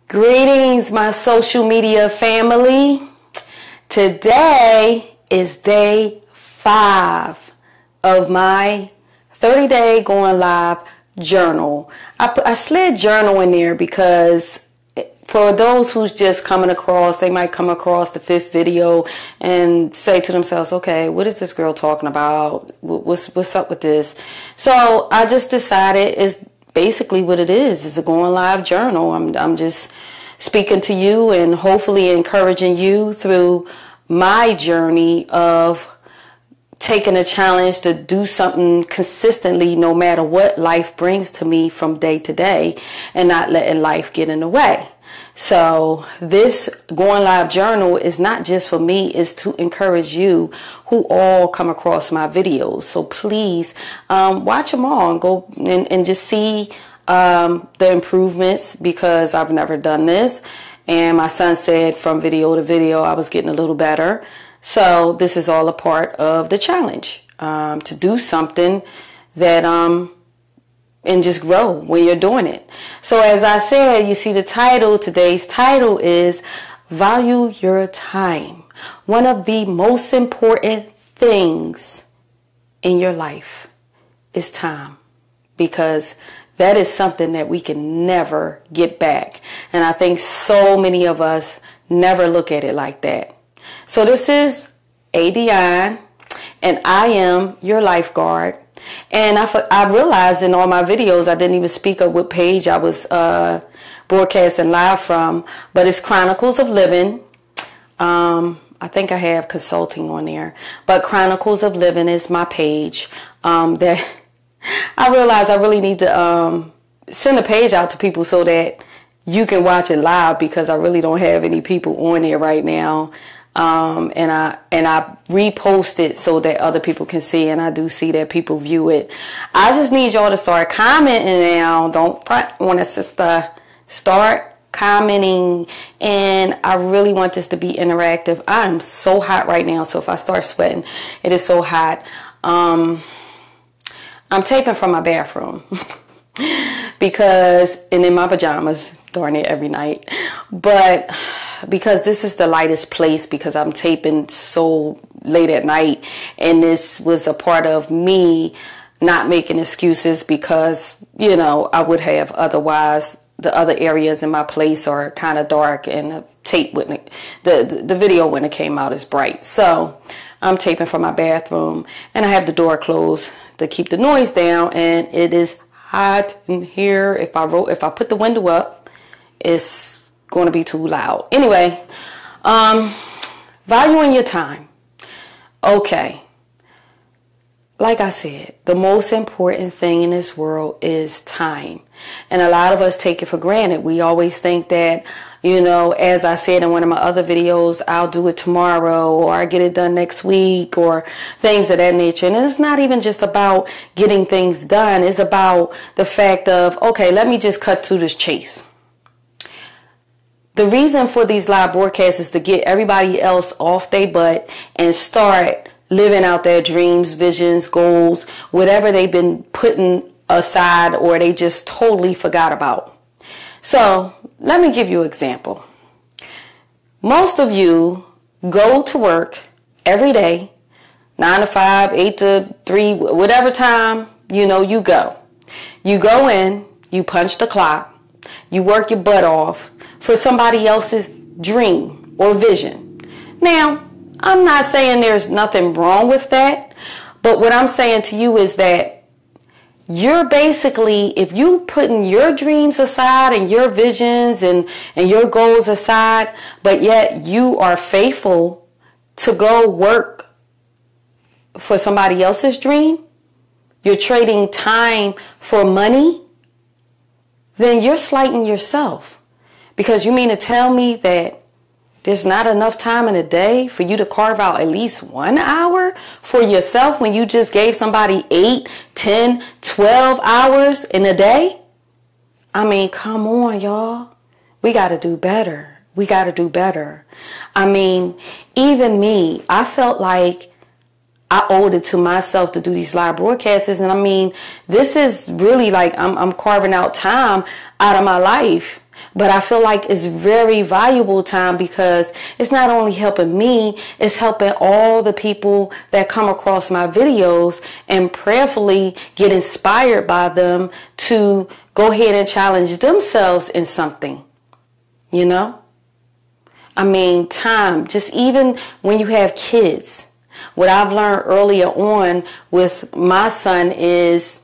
Greetings, my social media family. Today is day 5 of my 30-day going live journal. I slid journal in there because for those who's just coming across, they might come across the 5th video and say to themselves, okay, what is this girl talking about? What's up with this? So I just decided it's basically what it is. It's a going live journal. I'm just speaking to you and hopefully encouraging you through my journey of taking a challenge to do something consistently no matter what life brings to me from day to day and not letting life get in the way. So this going live journal is not just for me, it's to encourage you who all come across my videos. So please watch them all and go and just see the improvements, because I've never done this. And my son said from video to video I was getting a little better. So this is all a part of the challenge, to do something that and just grow when you're doing it. So as I said, you see the title, today's title is Value Your Time. One of the most important things in your life is time, because that is something that we can never get back. And I think so many of us never look at it like that. So this is ADI, and I am your lifeguard. And I realized in all my videos I didn't even speak of what page I was broadcasting live from, but it's Chronicles of Livin. I think I have consulting on there, but Chronicles of Livin is my page. That I realized I really need to send a page out to people so that you can watch it live, because I really don't have any people on there right now. And I repost it so that other people can see, and I do see that people view it. I just need y'all to start commenting now. Don't front on a sister. Start commenting, and I really want this to be interactive. I'm so hot right now, so if I start sweating, it is so hot. I'm taping from my bathroom because, and in my pajamas, darn it, every night. But because this is the lightest place, because I'm taping so late at night, and this was a part of me not making excuses, because, you know, I would have otherwise. The other areas in my place are kind of dark, and the tape wouldn't, the video when it came out is bright. So I'm taping from my bathroom, and I have the door closed to keep the noise down, and it is hot in here. If I put the window up, it's going to be too loud. Anyway, valuing your time. Okay. Like I said, the most important thing in this world is time. And a lot of us take it for granted. We always think that, you know, as I said in one of my other videos, I'll do it tomorrow, or I get it done next week, or things of that nature. And it's not even just about getting things done. It's about the fact of, okay, let me just cut to this chase. The reason for these live broadcasts is to get everybody else off their butt and start living out their dreams, visions, goals, whatever they've been putting aside or they just totally forgot about. So let me give you an example. Most of you go to work every day, 9 to 5, 8 to 3, whatever time, you know, you go. You go in, you punch the clock, you work your butt off for somebody else's dream or vision. Now, I'm not saying there's nothing wrong with that, but what I'm saying to you is that you're basically, if you putting your dreams aside and your visions and your goals aside, but yet you are faithful to go work for somebody else's dream, you're trading time for money, then you're slighting yourself. Because you mean to tell me that there's not enough time in a day for you to carve out at least 1 hour for yourself when you just gave somebody 8, 10, 12 hours in a day? I mean, come on, y'all. We got to do better. We got to do better. I mean, even me, I felt like I owed it to myself to do these live broadcasts. And I mean, this is really like I'm carving out time out of my life. But I feel like it's very valuable time because it's not only helping me, it's helping all the people that come across my videos and prayerfully get inspired by them to go ahead and challenge themselves in something, you know? I mean, time, just even when you have kids. What I've learned earlier on with my son is,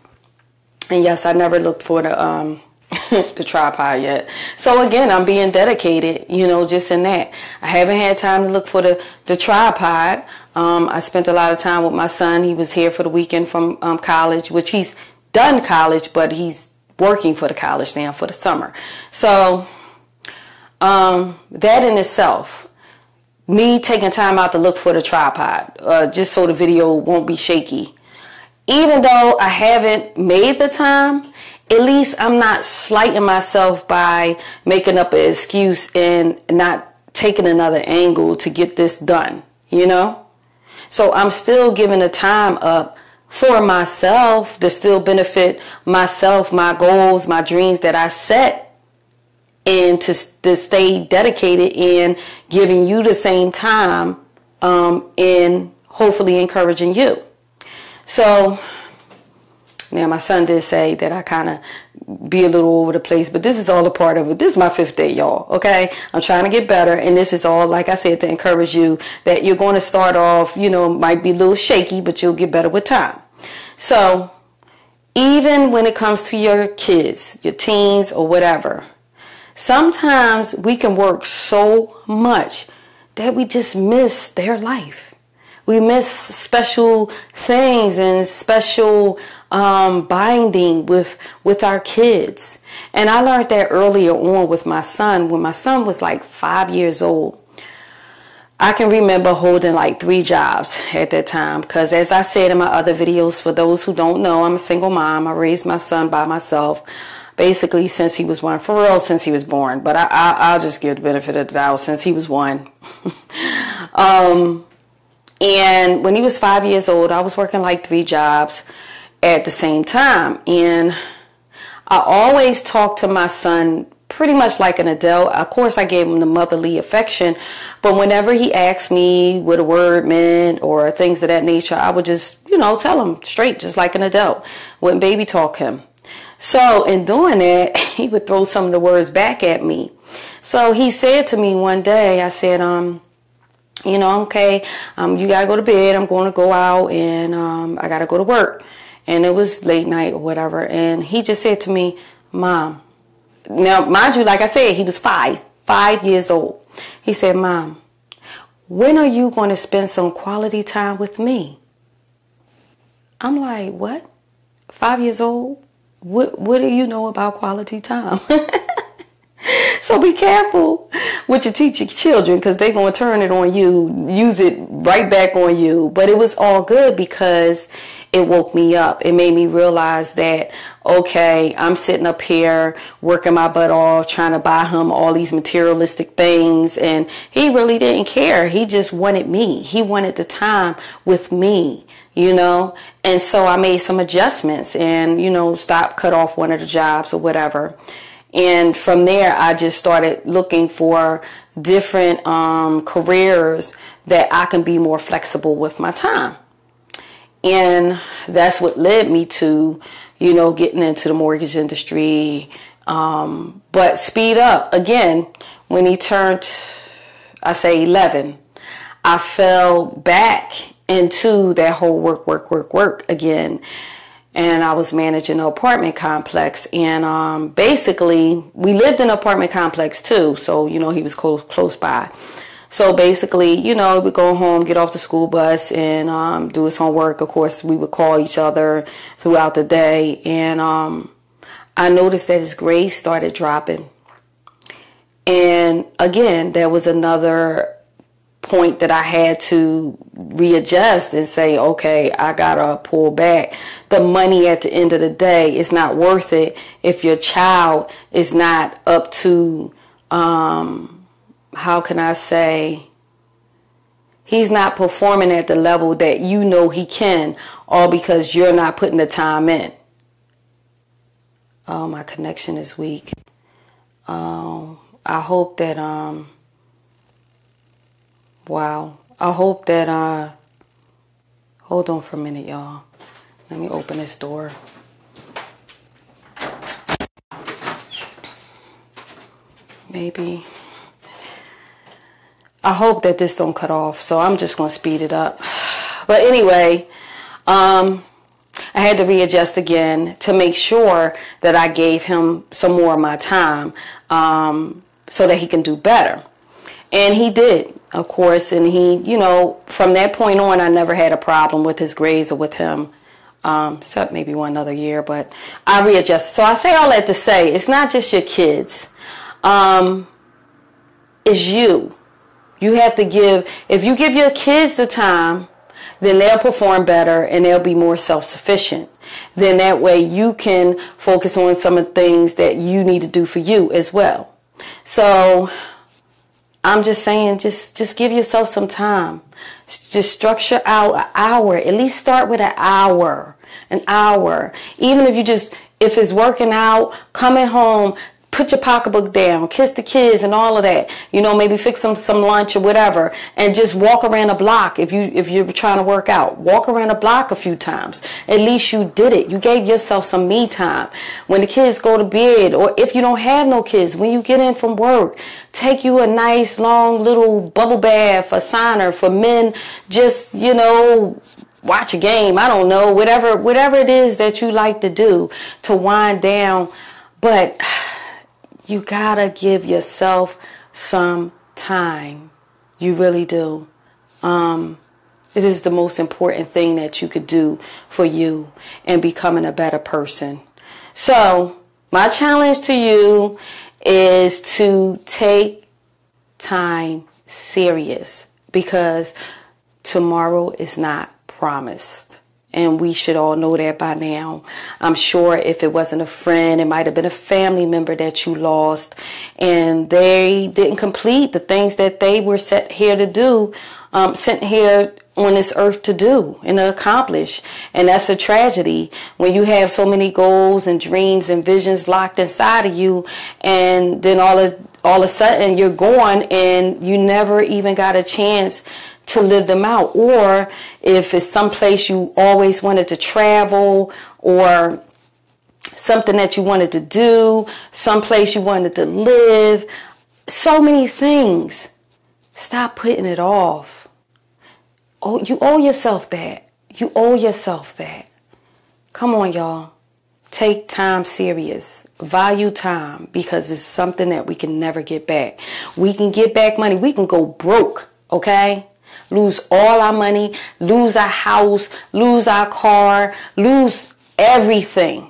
and yes, I never looked for the the tripod yet. So again, I'm being dedicated, you know, just in that. I haven't had time to look for the tripod. I spent a lot of time with my son. He was here for the weekend from college, which he's done college, but he's working for the college now for the summer. So that in itself, me taking time out to look for the tripod, just so the video won't be shaky. Even though I haven't made the time, at least I'm not slighting myself by making up an excuse and not taking another angle to get this done, you know? So I'm still giving the time up for myself to still benefit myself, my goals, my dreams that I set, and to stay dedicated in giving you the same time and hopefully encouraging you. So now my son did say that I kind of be a little over the place, but this is all a part of it. This is my 5th day, y'all, okay? I'm trying to get better, and this is all, like I said, to encourage you that you're going to start off, you know, might be a little shaky, but you'll get better with time. So even when it comes to your kids, your teens, or whatever, sometimes we can work so much that we just miss their life. We miss special things and special binding with our kids. And I learned that earlier on with my son. When my son was like 5 years old, I can remember holding like 3 jobs at that time. Because as I said in my other videos, for those who don't know, I'm a single mom. I raised my son by myself. Basically, since he was born, for real, since he was born. But I'll just give the benefit of the doubt since he was 1. And when he was 5 years old, I was working like 3 jobs at the same time. And I always talked to my son pretty much like an adult. Of course, I gave him the motherly affection. But whenever he asked me what a word meant or things of that nature, I would just, you know, tell him straight, just like an adult. Wouldn't baby talk him. So in doing that, he would throw some of the words back at me. So he said to me one day, I said, you know, okay, you gotta go to bed. I'm going to go out and I gotta go to work. And it was late night or whatever. And he just said to me, Mom, now mind you, like I said, he was 5 years old. He said, Mom, when are you going to spend some quality time with me? I'm like, what? 5 years old? What do you know about quality time? So be careful what you teach your children, because they're going to turn it on you, use it right back on you. But it was all good because it woke me up. It made me realize that, okay, I'm sitting up here working my butt off, trying to buy him all these materialistic things. And he really didn't care. He just wanted me. He wanted the time with me, you know. And so I made some adjustments and, you know, cut off one of the jobs or whatever. And from there, I just started looking for different careers that I can be more flexible with my time. And that's what led me to, you know, getting into the mortgage industry. But speed up, again, when he turned, I say 11, I fell back into that whole work again. And I was managing an apartment complex. And basically, we lived in an apartment complex too. So, you know, he was close by. So basically, you know, we'd go home, get off the school bus and do his homework. Of course, we would call each other throughout the day. And I noticed that his grades started dropping. And again, there was another point that I had to readjust and say, okay, I gotta pull back. The money at the end of the day is not worth it if your child is not up to, how can I say, he's not performing at the level that you know he can, all because you're not putting the time in. Oh, my connection is weak. I hope that, wow. I hope that, hold on for a minute, y'all. Let me open this door. Maybe. I hope that this don't cut off, so I'm just going to speed it up. But anyway, I had to readjust again to make sure that I gave him some more of my time so that he can do better. And he did, of course, and he, you know, from that point on, I never had a problem with his grades or with him, except maybe one other year, but I readjusted. So I say all that to say, it's not just your kids. It's you. You have to give, if you give your kids the time, then they'll perform better and they'll be more self-sufficient. Then that way you can focus on some of the things that you need to do for you as well. So I'm just saying, just give yourself some time. Just structure out an hour. At least start with an hour. An hour. Even if you just, if it's working out, coming home, put your pocketbook down, kiss the kids and all of that. You know, maybe fix them some lunch or whatever, and just walk around a block. If you're trying to work out, walk around a block a few times. At least you did it. You gave yourself some me time. When the kids go to bed, or if you don't have no kids, when you get in from work, take you a nice long little bubble bath, a sauna. For men, just, you know, watch a game. I don't know, whatever it is that you like to do to wind down. But you gotta give yourself some time. You really do. It is the most important thing that you could do for you and becoming a better person. So my challenge to you is to take time serious, because tomorrow is not promised. And we should all know that by now. I'm sure if it wasn't a friend, it might have been a family member that you lost, and they didn't complete the things that they were sent here to do, sent here on this earth to do and to accomplish. And that's a tragedy when you have so many goals and dreams and visions locked inside of you, and then all of a sudden you're gone and you never even got a chance to live them out. Or if it's someplace you always wanted to travel, or something that you wanted to do, someplace you wanted to live, so many things. Stop putting it off. Oh, you owe yourself that. You owe yourself that. Come on, y'all. Take time serious. Value time, because it's something that we can never get back. We can get back money. We can go broke, okay? Lose all our money, lose our house, lose our car, lose everything.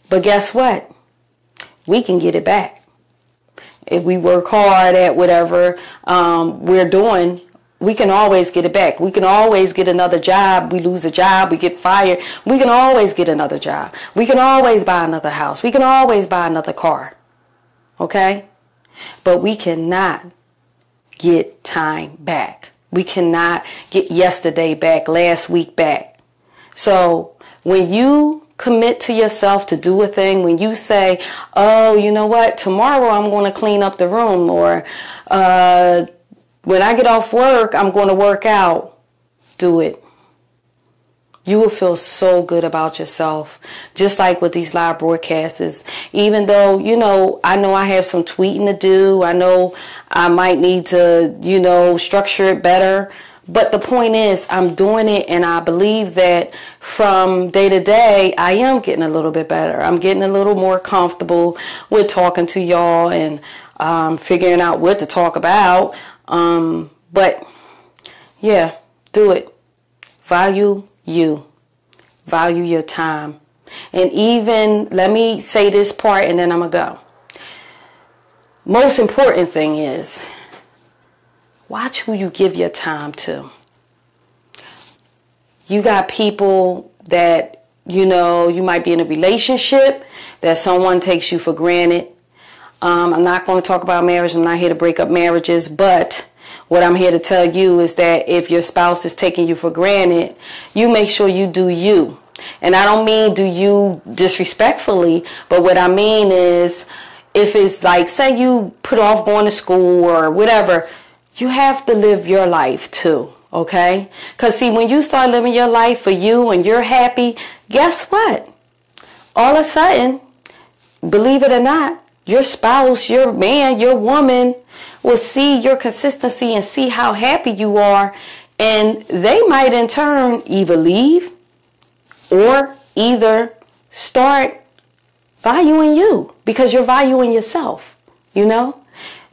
But guess what? We can get it back. If we work hard at whatever we're doing, we can always get it back. We can always get another job. We lose a job, we get fired. We can always get another job. We can always buy another house. We can always buy another car. Okay? But we cannot get time back. We cannot get yesterday back, last week back. So when you commit to yourself to do a thing, when you say, oh, you know what, tomorrow I'm going to clean up the room, or when I get off work, I'm going to work out, do it. You will feel so good about yourself. Just like with these live broadcasts. Even though, you know I have some tweeting to do. I know I might need to, structure it better. But the point is, I'm doing it, and I believe that from day to day, I am getting a little bit better. I'm getting a little more comfortable with talking to y'all and figuring out what to talk about. But yeah, do it. Value you. Value your time. And even, let me say this part and then I'm going to go. Most important thing is, watch who you give your time to. You got people that, you might be in a relationship that someone takes you for granted. I'm not going to talk about marriage. I'm not here to break up marriages, but what I'm here to tell you is that if your spouse is taking you for granted, you make sure you do you. And I don't mean do you disrespectfully, but what I mean is, if it's like, say you put off going to school or whatever, you have to live your life too, okay? Because see, when you start living your life for you and you're happy, guess what? All of a sudden, believe it or not, your spouse, your man, your woman will see your consistency and see how happy you are, and they might in turn either leave or either start valuing you because you're valuing yourself, you know?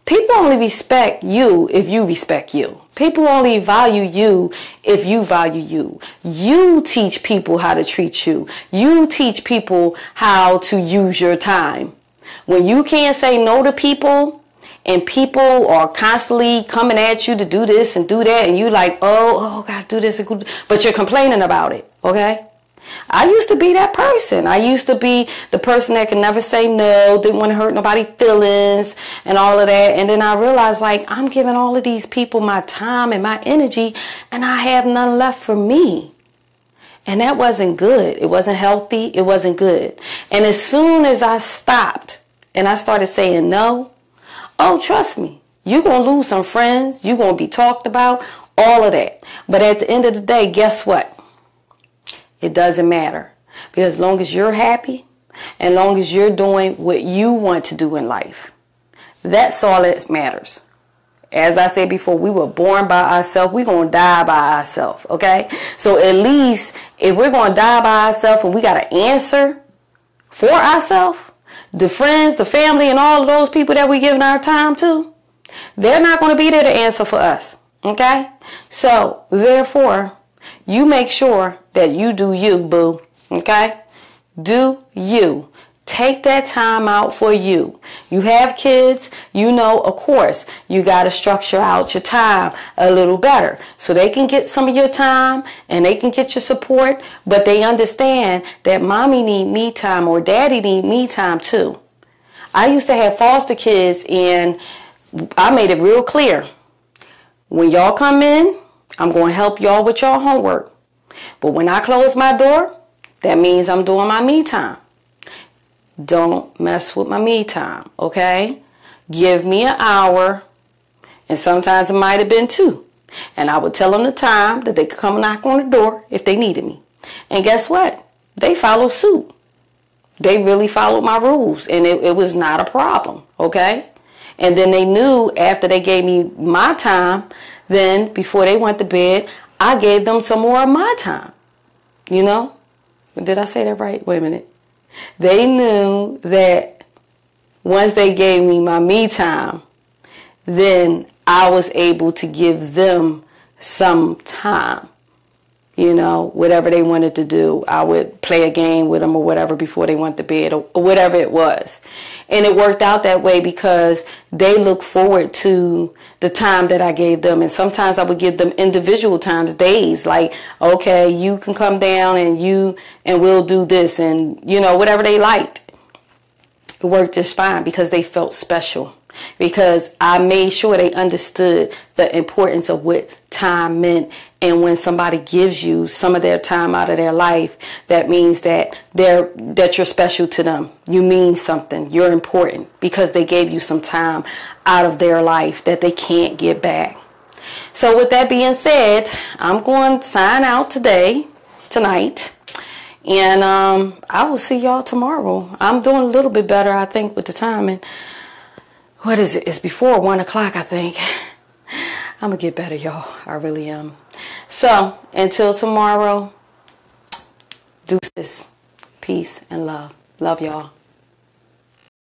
People only respect you if you respect you. People only value you if you value you. You teach people how to treat you. You teach people how to use your time. When you can't say no to people and people are constantly coming at you to do this and do that and you like, oh, gotta do this, but you're complaining about it, okay? I used to be that person. I used to be the person that could never say no, didn't want to hurt nobody's feelings and all of that. And then I realized, like, I'm giving all of these people my time and my energy and I have none left for me. And that wasn't good. It wasn't healthy. It wasn't good. And as soon as I stopped and I started saying no, oh, trust me, you're going to lose some friends. You're going to be talked about, all of that. But at the end of the day, guess what? It doesn't matter, because as long as you're happy and long as you're doing what you want to do in life, that's all that matters. As I said before, we were born by ourselves. We're going to die by ourselves, okay? So at least if we're going to die by ourselves and we got to answer for ourselves, the friends, the family, and all of those people that we're giving our time to, they're not going to be there to answer for us, okay? So therefore, you make sure that you do you, boo. Okay? Do you. Take that time out for you. You have kids, you know, of course, you got to structure out your time a little better so they can get some of your time and they can get your support, but they understand that mommy need me time or daddy need me time too. I used to have foster kids and I made it real clear. When y'all come in, I'm going to help y'all with y'all homework. But when I close my door, that means I'm doing my me time. Don't mess with my me time, okay? Give me an hour, and sometimes it might have been 2. And I would tell them the time that they could come knock on the door if they needed me. And guess what? They followed suit. They really followed my rules, and it was not a problem, okay? And then they knew after they gave me my time, then before they went to bed, I gave them some more of my time. You know? Did I say that right? Wait a minute. They knew that once they gave me my me time, then I was able to give them some time. You know, whatever they wanted to do. I would play a game with them or whatever before they went to bed or whatever it was. And it worked out that way because they look forward to the time that I gave them. And sometimes I would give them individual times, days, like, okay, you can come down and we'll do this and, you know, whatever they liked. It worked just fine because they felt special. Because I made sure they understood the importance of what time meant. And when somebody gives you some of their time out of their life, that means that you're special to them. You mean something. You're important because they gave you some time out of their life that they can't get back. So with that being said, I'm going to sign out tonight. And I will see y'all tomorrow. I'm doing a little bit better, I think, with the timing. What is it? It's before 1 o'clock, I think. I'm going to get better, y'all. I really am. So, until tomorrow, deuces, peace, and love. Love y'all.